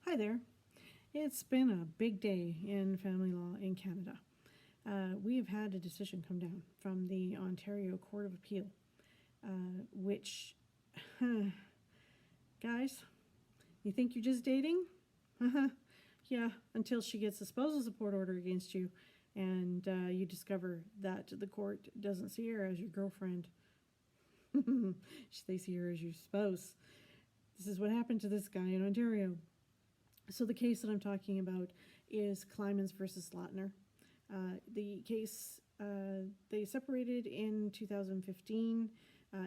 Hi there. It's been a big day in family law in Canada. We have had a decision come down from the Ontario Court of Appeal, which, guys, you think you're just dating? Yeah, until she gets a spousal support order against you and you discover that the court doesn't see her as your girlfriend. They see her as your spouse. This is what happened to this guy in Ontario. So the case that I'm talking about is Clymans versus Latner. The case, they separated in 2015.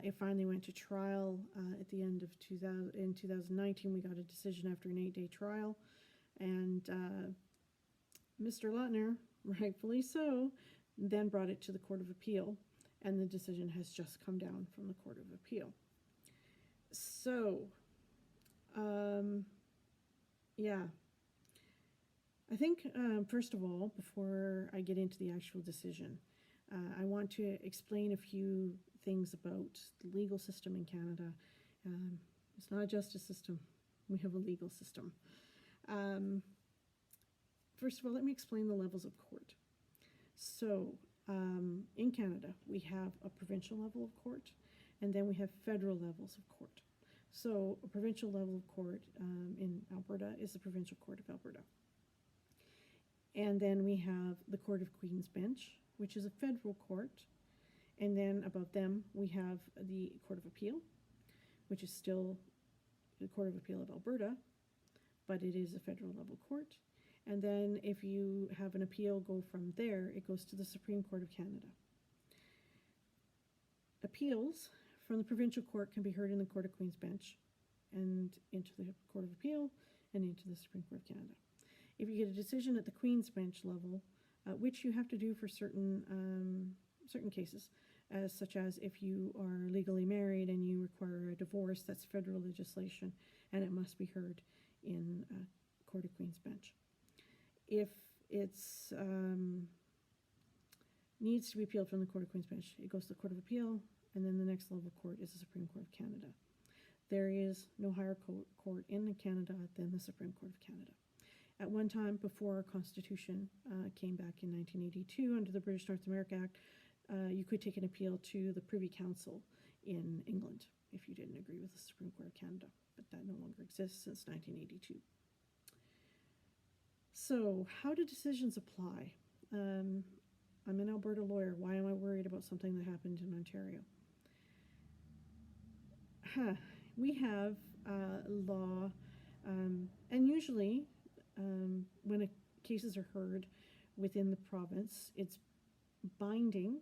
It finally went to trial at the end of 2019. We got a decision after an 8-day trial. And Mr. Latner, rightfully so, then brought it to the Court of Appeal. And the decision has just come down from the Court of Appeal. So, yeah. I think, first of all, before I get into the actual decision, I want to explain a few things about the legal system in Canada. It's not a justice system, we have a legal system. First of all, let me explain the levels of court. So, in Canada, we have a provincial level of court, and then we have federal levels of court. So, a provincial level of court in Alberta is the Provincial Court of Alberta. And then we have the Court of Queen's Bench, which is a federal court. And then above them, we have the Court of Appeal, which is still the Court of Appeal of Alberta, but it is a federal level court. And then if you have an appeal go from there, it goes to the Supreme Court of Canada. Appeals from the provincial court can be heard in the Court of Queen's Bench and into the Court of Appeal and into the Supreme Court of Canada. If you get a decision at the Queen's Bench level, which you have to do for certain cases, such as if you are legally married and you require a divorce, that's federal legislation, and it must be heard in Court of Queen's Bench. If it's needs to be appealed from the Court of Queen's Bench, it goes to the Court of Appeal, and then the next level of court is the Supreme Court of Canada. There is no higher court in Canada than the Supreme Court of Canada. At one time, before our Constitution came back in 1982 under the British North America Act, you could take an appeal to the Privy Council in England if you didn't agree with the Supreme Court of Canada, but that no longer exists since 1982. So, how do decisions apply? I'm an Alberta lawyer. Why am I worried about something that happened in Ontario? We have law, and usually when cases are heard within the province, it's binding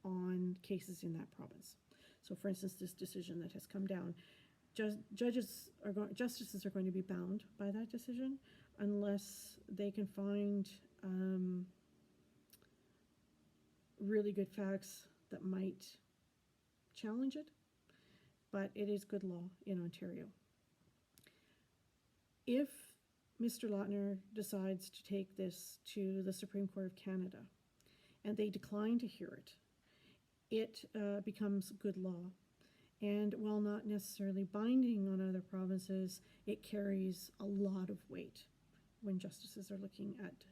on cases in that province. So, for instance, this decision that has come down, justices are going to be bound by that decision unless they can find really good facts that might challenge it. But it is good law in Ontario. If Mr. Latner decides to take this to the Supreme Court of Canada and they decline to hear it, it becomes good law. And while not necessarily binding on other provinces, it carries a lot of weight when justices are looking at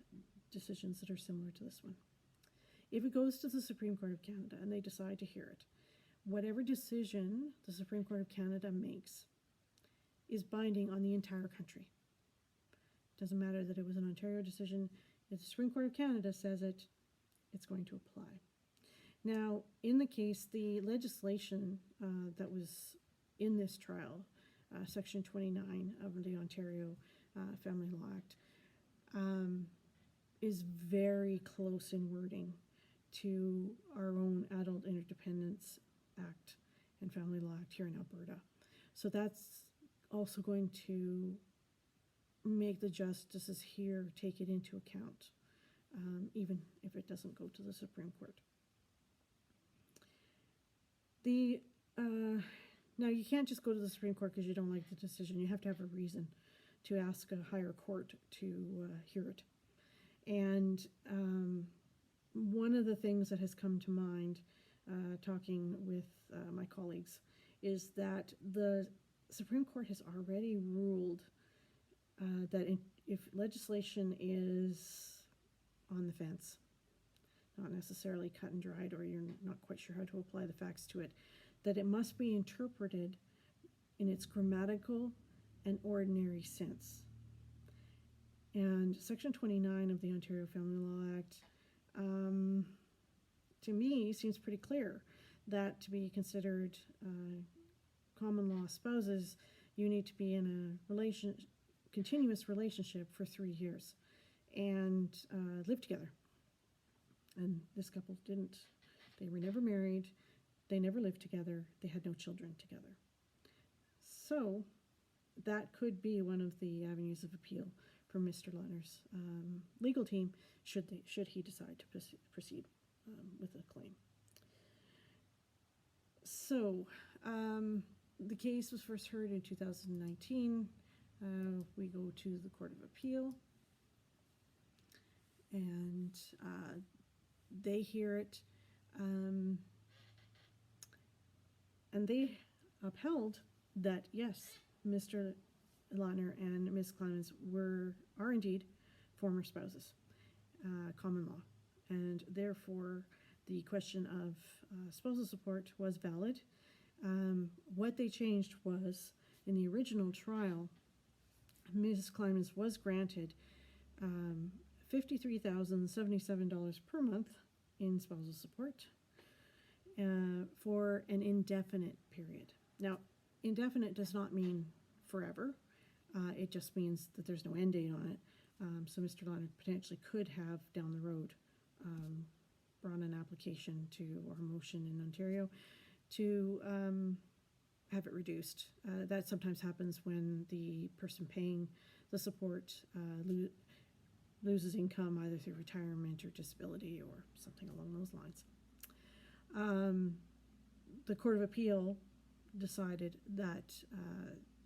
decisions that are similar to this one. If it goes to the Supreme Court of Canada and they decide to hear it, whatever decision the Supreme Court of Canada makes is binding on the entire country. Doesn't matter that it was an Ontario decision. If the Supreme Court of Canada says it, it's going to apply. Now, in the case, the legislation that was in this trial, Section 29 of the Ontario Family Law Act, is very close in wording to our own Adult Interdependence Act and Family Law Act here in Alberta. So that's also going to make the justices here take it into account, even if it doesn't go to the Supreme Court. Now, you can't just go to the Supreme Court because you don't like the decision. You have to have a reason to ask a higher court to hear it. And one of the things that has come to mind talking with my colleagues is that the Supreme Court has already ruled if legislation is on the fence, not necessarily cut and dried, or you're not quite sure how to apply the facts to it, that it must be interpreted in its grammatical and ordinary sense. And Section 29 of the Ontario Family Law Act, to me, seems pretty clear that to be considered common law spouses, you need to be in a continuous relationship for 3 years and live together. And this couple didn't. They were never married. They never lived together. They had no children together. So that could be one of the avenues of appeal for Mr. Lautner's legal team should he decide to proceed with a claim. So the case was first heard in 2019. We go to the Court of Appeal, and they hear it, and they upheld that, yes, Mr. Lautner and Ms. Clemens are indeed former spouses, common law, and therefore the question of spousal support was valid. What they changed was, in the original trial, Ms. Clemens was granted $53,077 per month in spousal support for an indefinite period. Now, indefinite does not mean forever. It just means that there's no end date on it. So Mr. Lautner potentially could have, down the road, brought an application or a motion in Ontario to have it reduced. That sometimes happens when the person paying the support loses income either through retirement or disability or something along those lines. The Court of Appeal decided that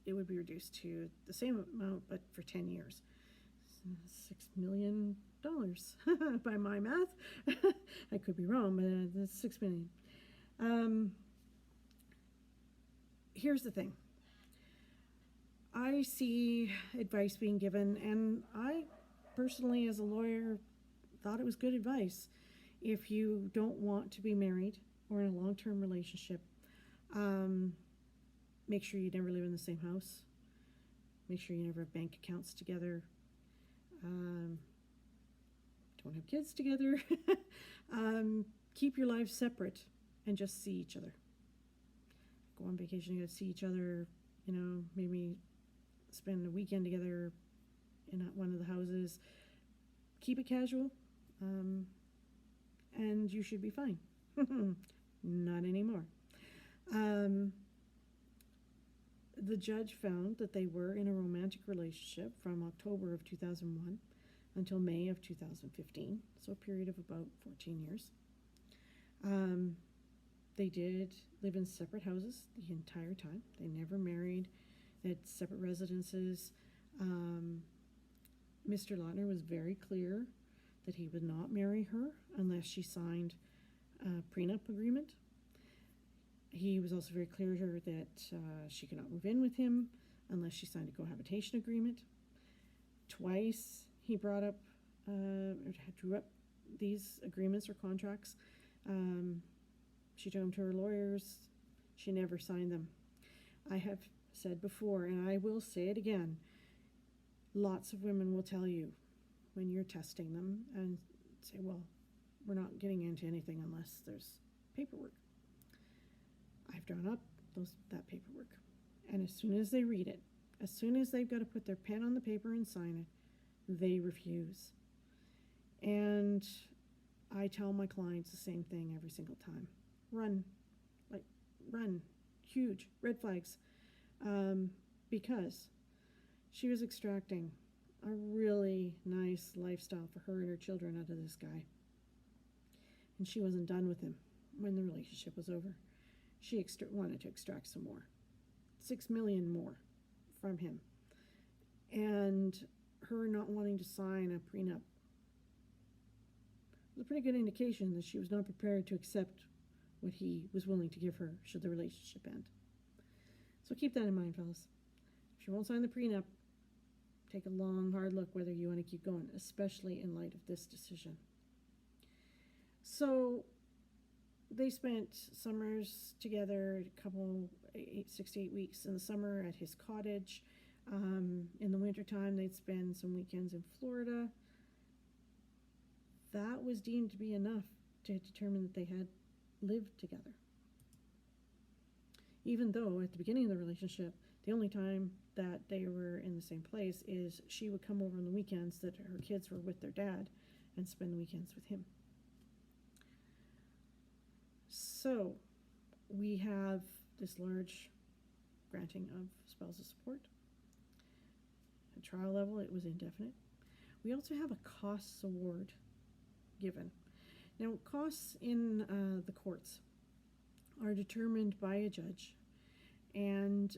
it would be reduced to the same amount but for 10 years. $6 million by my math. I could be wrong, but it's $6 million. Here's the thing. I see advice being given, and I personally, as a lawyer, thought it was good advice. If you don't want to be married or in a long-term relationship, make sure you never live in the same house. Make sure you never have bank accounts together. Don't have kids together. Keep your lives separate and just see each other. Go on vacation, you gotta see each other, maybe spend a weekend together in one of the houses. Keep it casual, and you should be fine. Not anymore. The judge found that they were in a romantic relationship from October of 2001 until May of 2015, so a period of about 14 years. They did live in separate houses the entire time. They never married. They had separate residences. Mr. Lautner was very clear that he would not marry her unless she signed a prenup agreement. He was also very clear that she could not move in with him unless she signed a cohabitation agreement. Twice he brought up, drew up these agreements or contracts. She took them to her lawyers. She never signed them. I have said before, and I will say it again, lots of women will tell you when you're testing them and say, well, we're not getting into anything unless there's paperwork. I've drawn up that paperwork. And as soon as they read it, as soon as they've got to put their pen on the paper and sign it, they refuse. And I tell my clients the same thing every single time. Run. Run. Huge. Red flags. Because she was extracting a really nice lifestyle for her and her children out of this guy. And she wasn't done with him when the relationship was over. She wanted to extract some more. $6 million more from him. And her not wanting to sign a prenup was a pretty good indication that she was not prepared to accept what he was willing to give her should the relationship end. So keep that in mind, fellas. If she won't sign the prenup, take a long, hard look whether you want to keep going, especially in light of this decision. So they spent summers together, a couple, 6 to 8 weeks in the summer at his cottage. In the wintertime, they'd spend some weekends in Florida. That was deemed to be enough to determine that they had lived together. Even though at the beginning of the relationship, the only time that they were in the same place is she would come over on the weekends that her kids were with their dad and spend the weekends with him. So we have this large granting of spousal support. At trial level, it was indefinite. We also have a costs award given. Now, costs in the courts are determined by a judge, and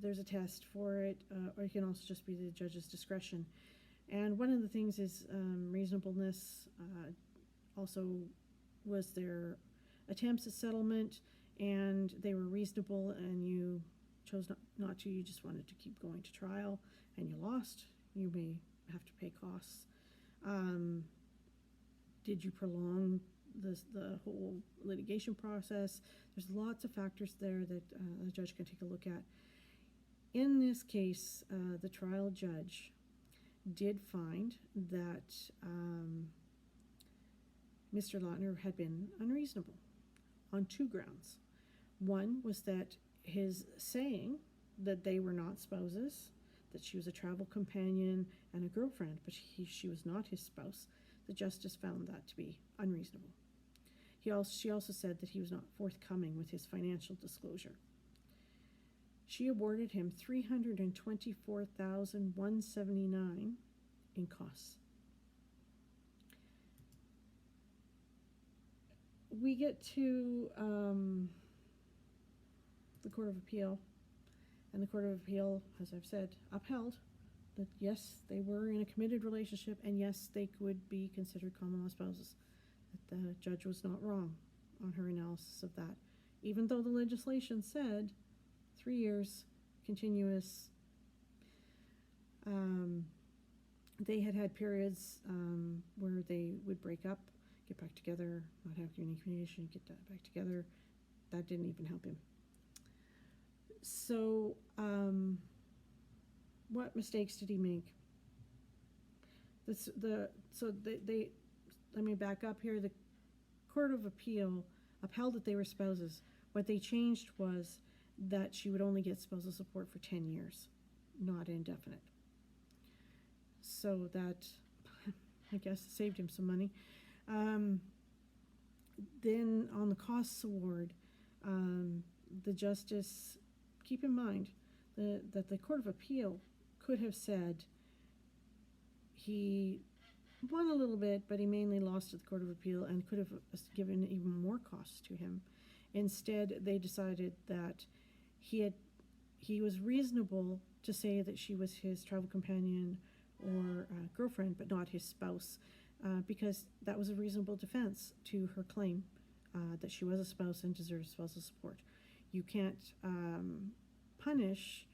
there's a test for it, or it can also just be the judge's discretion. And one of the things is reasonableness. Also, was there attempts at settlement, and they were reasonable, and you chose not to, you just wanted to keep going to trial, and you lost, you may have to pay costs. Did you prolong the whole litigation process? There's lots of factors there that a judge can take a look at. In this case, the trial judge did find that Mr. Lautner had been unreasonable on 2 grounds. One was that his saying that they were not spouses, that she was a travel companion and a girlfriend, but she was not his spouse, the justice found that to be unreasonable. She also said that he was not forthcoming with his financial disclosure. She awarded him $324,179 in costs. We get to the Court of Appeal, and the Court of Appeal, as I've said, upheld that yes, they were in a committed relationship, and yes, they could be considered common law spouses. That the judge was not wrong on her analysis of that, even though the legislation said 3 years continuous. They had periods where they would break up, get back together, not have communication, get back together. That didn't even help him. So, what mistakes did he make? Let me back up here. The Court of Appeal upheld that they were spouses. What they changed was that she would only get spousal support for 10 years, not indefinite. So that, I guess, saved him some money. Then on the costs award, the justice, keep in mind that the Court of Appeal could have said he won a little bit, but he mainly lost at the Court of Appeal and could have given even more costs to him. Instead, they decided that he was reasonable to say that she was his travel companion or girlfriend, but not his spouse, because that was a reasonable defense to her claim that she was a spouse and deserves spousal support. You can't punish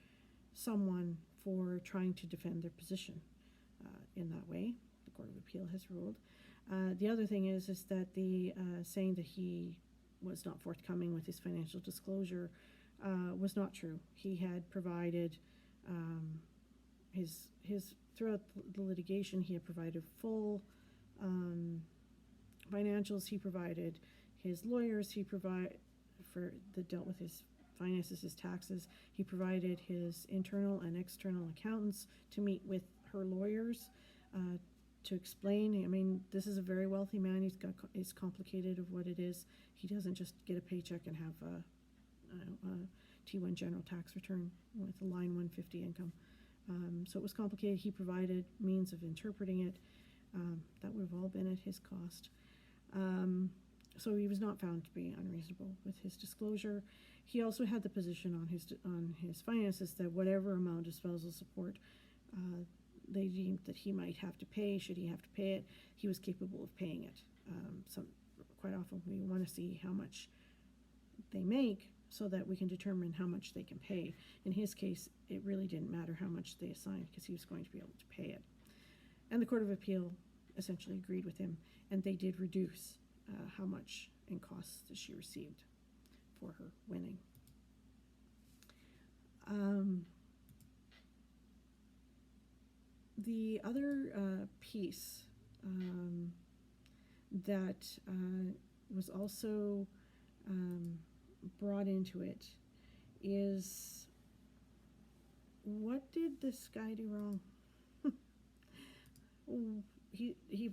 someone for trying to defend their position in that way. The Court of Appeal has ruled. The other thing is that the saying that he was not forthcoming with his financial disclosure was not true. He had provided his throughout the litigation. He had provided full financials. He provided his lawyers. He dealt with his finances, his taxes. He provided his internal and external accountants to meet with her lawyers to explain. I mean, this is a very wealthy man. It's complicated of what it is. He doesn't just get a paycheck and have a T1 general tax return with a line 150 income. So it was complicated. He provided means of interpreting it. That would have all been at his cost. So he was not found to be unreasonable with his disclosure. He also had the position on his finances that whatever amount of spousal support they deemed that he might have to pay, should he have to pay it, he was capable of paying it. Quite often we want to see how much they make so that we can determine how much they can pay. In his case, it really didn't matter how much they assigned because he was going to be able to pay it. And the Court of Appeal essentially agreed with him, and they did reduce how much in costs that she received for her winning. The other piece that was also brought into it is, what did this guy do wrong? he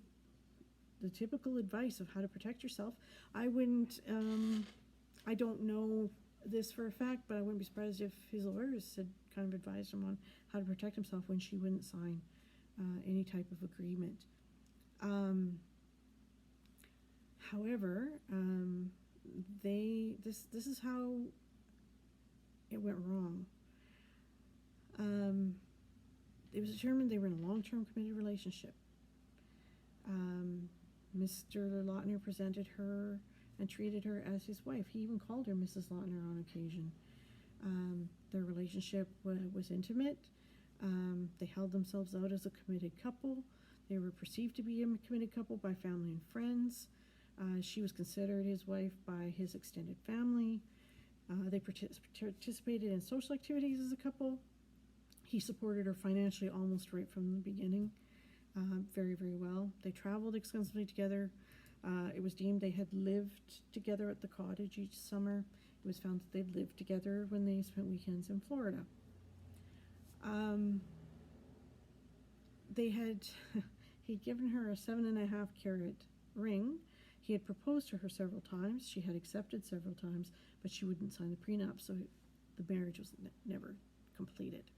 the typical advice of how to protect yourself. I wouldn't I don't know this for a fact, but I wouldn't be surprised if his lawyers had kind of advised him on how to protect himself when she wouldn't sign any type of agreement. However, this is how it went wrong. It was determined they were in a long-term committed relationship. Mr. Lautner presented her and treated her as his wife. He even called her Mrs. Lautner on occasion. Their relationship was intimate. They held themselves out as a committed couple. They were perceived to be a committed couple by family and friends. She was considered his wife by his extended family. They participated in social activities as a couple. He supported her financially almost right from the beginning, very, very well. They traveled extensively together. It was deemed they had lived together at the cottage each summer. It was found that they'd lived together when they spent weekends in Florida. He'd given her a 7.5 carat ring. He had proposed to her several times. She had accepted several times, but she wouldn't sign the prenup, so the marriage was never completed.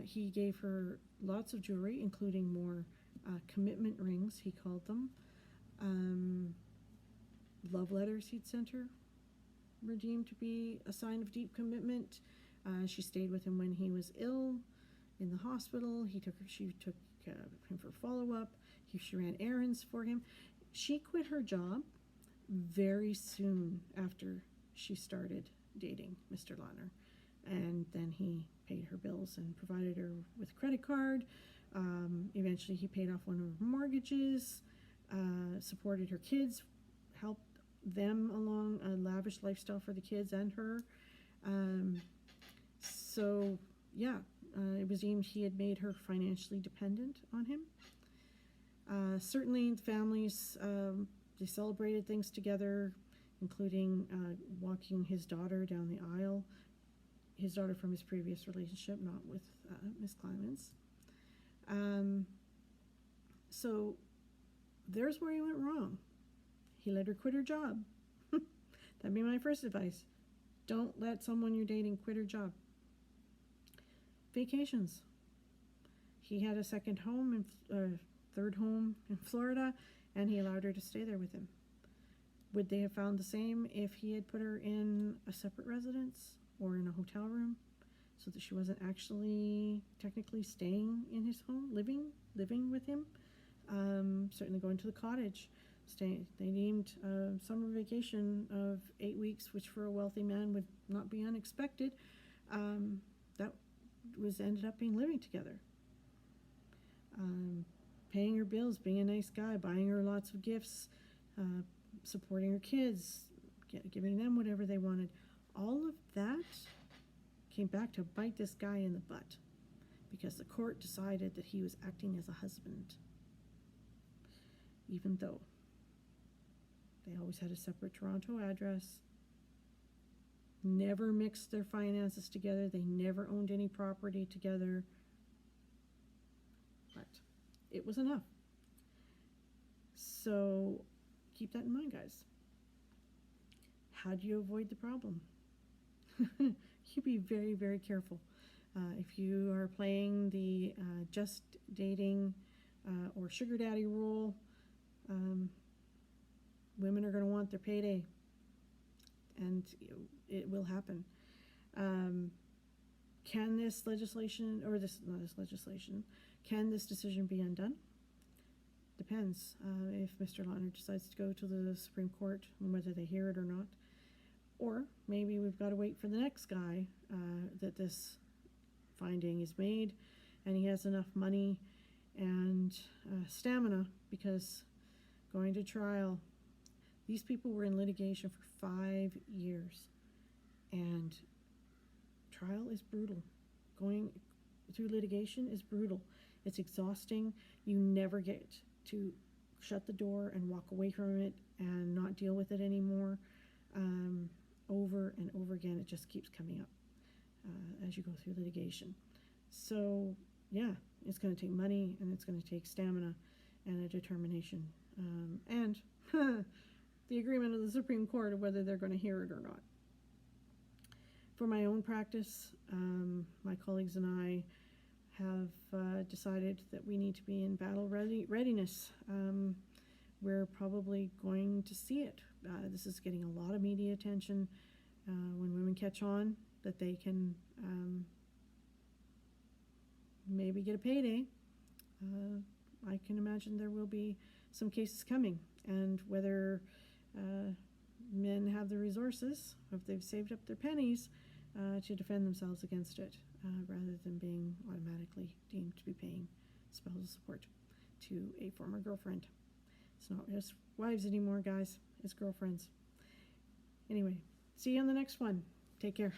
He gave her lots of jewelry, including more commitment rings, he called them. Love letters he'd sent her were deemed to be a sign of deep commitment. She stayed with him when he was ill in the hospital. She took him for follow-up. She ran errands for him. She quit her job very soon after she started dating Mr. Lautner, and then he paid her bills and provided her with a credit card. Eventually he paid off one of her mortgages, supported her kids, helped them along a lavish lifestyle for the kids and her. It was deemed he had made her financially dependent on him. Certainly the families, they celebrated things together, including walking his daughter down the aisle, his daughter from his previous relationship, not with Miss Clemens. So there's where he went wrong. He let her quit her job. That'd be my first advice. Don't let someone you're dating quit her job. Vacations. He had a second home, third home in Florida, and he allowed her to stay there with him. Would they have found the same if he had put her in a separate residence or in a hotel room so that she wasn't actually technically staying in his home, living with him? Certainly going to the cottage. They deemed a summer vacation of 8 weeks, which for a wealthy man would not be unexpected. That ended up being living together. Paying her bills, being a nice guy, buying her lots of gifts, supporting her kids, giving them whatever they wanted. All of that came back to bite this guy in the butt because the court decided that he was acting as a husband, even though they always had a separate Toronto address, never mixed their finances together, they never owned any property together, but it was enough. So keep that in mind, guys. How do you avoid the problem? You be very, very careful. If you are playing the just dating or sugar daddy role, women are going to want their payday, and it will happen. Can this legislation, or can this decision be undone? Depends. If Mr. Lautner decides to go to the Supreme Court, whether they hear it or not. Or maybe we've got to wait for the next guy that this finding is made, and he has enough money and stamina, because going to trial, these people were in litigation for 5 years, and trial is brutal. Going through litigation is brutal. It's exhausting. You never get to shut the door and walk away from it and not deal with it anymore. Over and over again, it just keeps coming up as you go through litigation. So yeah, it's going to take money, and it's going to take stamina and a determination, and the agreement of the Supreme Court of whether they're going to hear it or not. For my own practice, my colleagues and I have decided that we need to be in battle readiness. We're probably going to see it. This is getting a lot of media attention. When women catch on that they can maybe get a payday, I can imagine there will be some cases coming, and whether men have the resources, if they've saved up their pennies, to defend themselves against it, rather than being automatically deemed to be paying spousal support to a former girlfriend. It's not just wives anymore, guys. It's girlfriends. Anyway, see you on the next one. Take care.